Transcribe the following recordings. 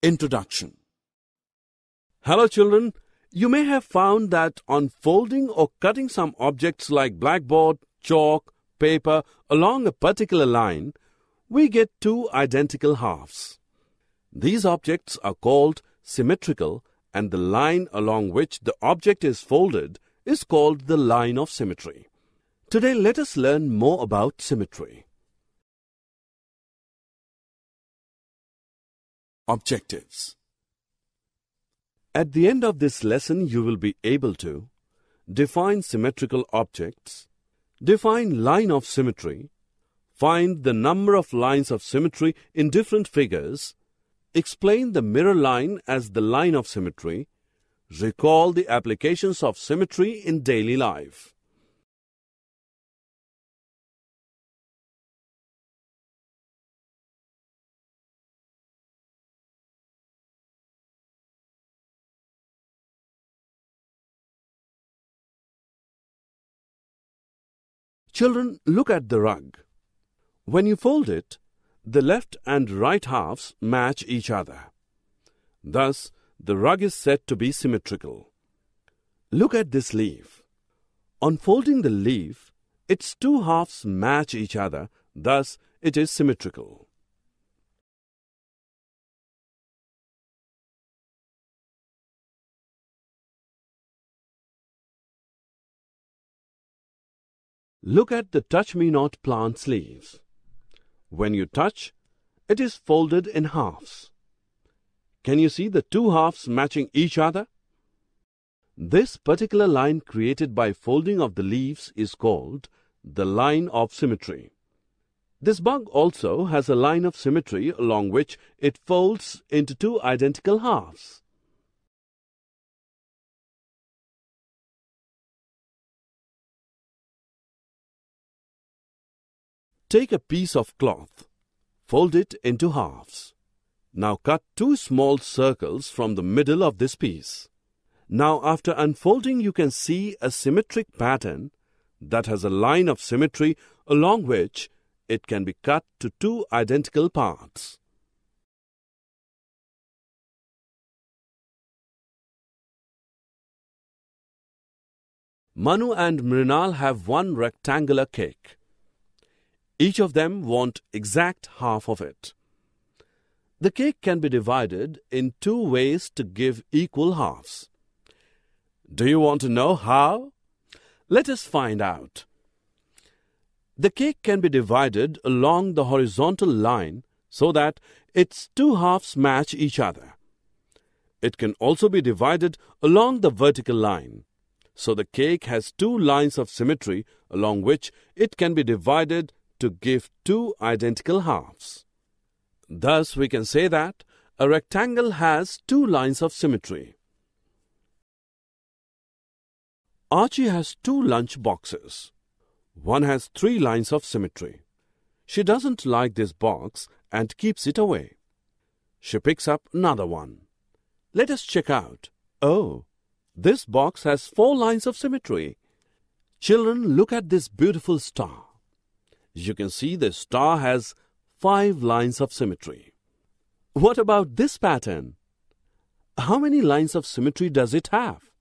Introduction. Hello children, you may have found that on folding or cutting some objects like blackboard, chalk, paper along a particular line, we get two identical halves. These objects are called symmetrical, and the line along which the object is folded is called the line of symmetry. Today let us learn more about symmetry. Objectives. At the end of this lesson, you will be able to define symmetrical objects, define line of symmetry, find the number of lines of symmetry in different figures, explain the mirror line as the line of symmetry, recall the applications of symmetry in daily life. Children, look at the rug. When you fold it, the left and right halves match each other. Thus, the rug is said to be symmetrical. Look at this leaf. On folding the leaf, its two halves match each other. Thus, it is symmetrical. Look at the touch-me-not plant's leaves. When you touch, it is folded in halves. Can you see the two halves matching each other? This particular line created by folding of the leaves is called the line of symmetry. This bug also has a line of symmetry along which it folds into two identical halves. Take a piece of cloth, fold it into halves. Now cut two small circles from the middle of this piece. Now after unfolding, you can see a symmetric pattern that has a line of symmetry along which it can be cut to two identical parts. Manu and Mrinal have one rectangular cake. Each of them want exact half of it. The cake can be divided in two ways to give equal halves. Do you want to know how? Let us find out. The cake can be divided along the horizontal line so that its two halves match each other. It can also be divided along the vertical line. So the cake has two lines of symmetry along which it can be divided to give two identical halves. Thus, we can say that a rectangle has two lines of symmetry. Archie has two lunch boxes. One has three lines of symmetry. She doesn't like this box and keeps it away. She picks up another one. Let us check out. Oh, this box has four lines of symmetry. Children, look at this beautiful star. You can see the star has 5 lines of symmetry. What about this pattern? How many lines of symmetry does it have?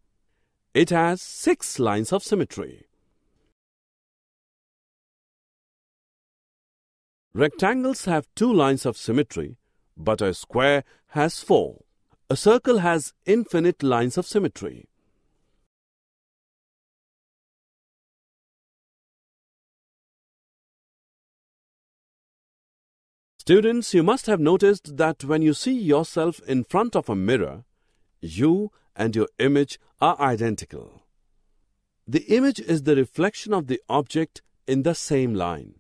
It has 6 lines of symmetry. Rectangles have 2 lines of symmetry, but a square has 4. A circle has infinite lines of symmetry. Students, you must have noticed that when you see yourself in front of a mirror, you and your image are identical. The image is the reflection of the object in the same line.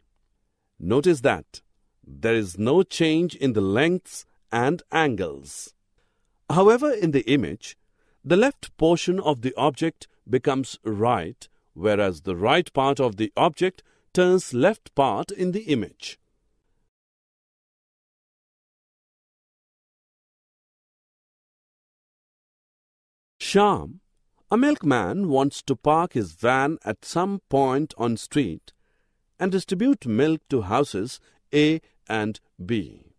Notice that there is no change in the lengths and angles. However, in the image, the left portion of the object becomes right, whereas the right part of the object turns left part in the image. Shyam, a milkman, wants to park his van at some point on street and distribute milk to houses A and B.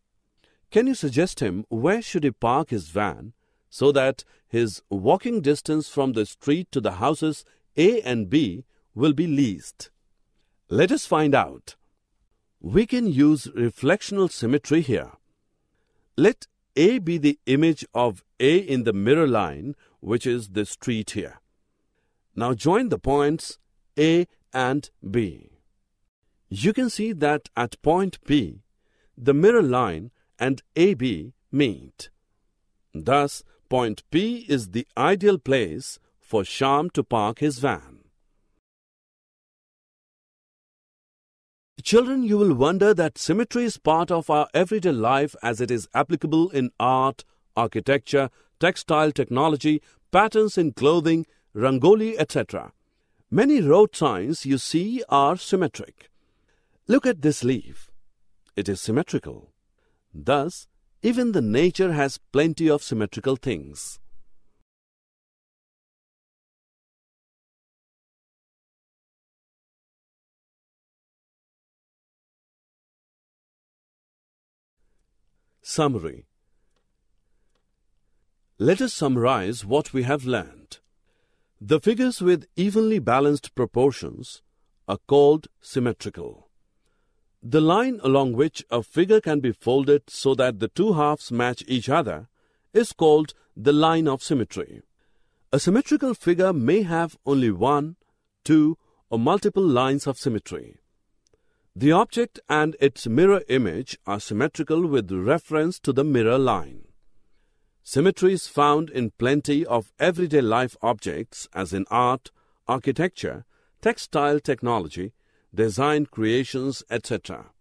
Can you suggest him where should he park his van so that his walking distance from the street to the houses A and B will be least? Let us find out. We can use reflectional symmetry here. Let A be the image of A in the mirror line, which is the street here. Now join the points A and B. You can see that at point P, the mirror line and AB meet. Thus, point P is the ideal place for Shyam to park his van. Children, you will wonder that symmetry is part of our everyday life as it is applicable in art, architecture, textile technology, patterns in clothing, rangoli, etc. Many road signs you see are symmetric. Look at this leaf. It is symmetrical. Thus, even the nature has plenty of symmetrical things. Summary. Let us summarize what we have learned. The figures with evenly balanced proportions are called symmetrical. The line along which a figure can be folded so that the two halves match each other is called the line of symmetry. A symmetrical figure may have only one, two, or multiple lines of symmetry. The object and its mirror image are symmetrical with reference to the mirror line. Symmetry is found in plenty of everyday life objects as in art, architecture, textile technology, design creations, etc.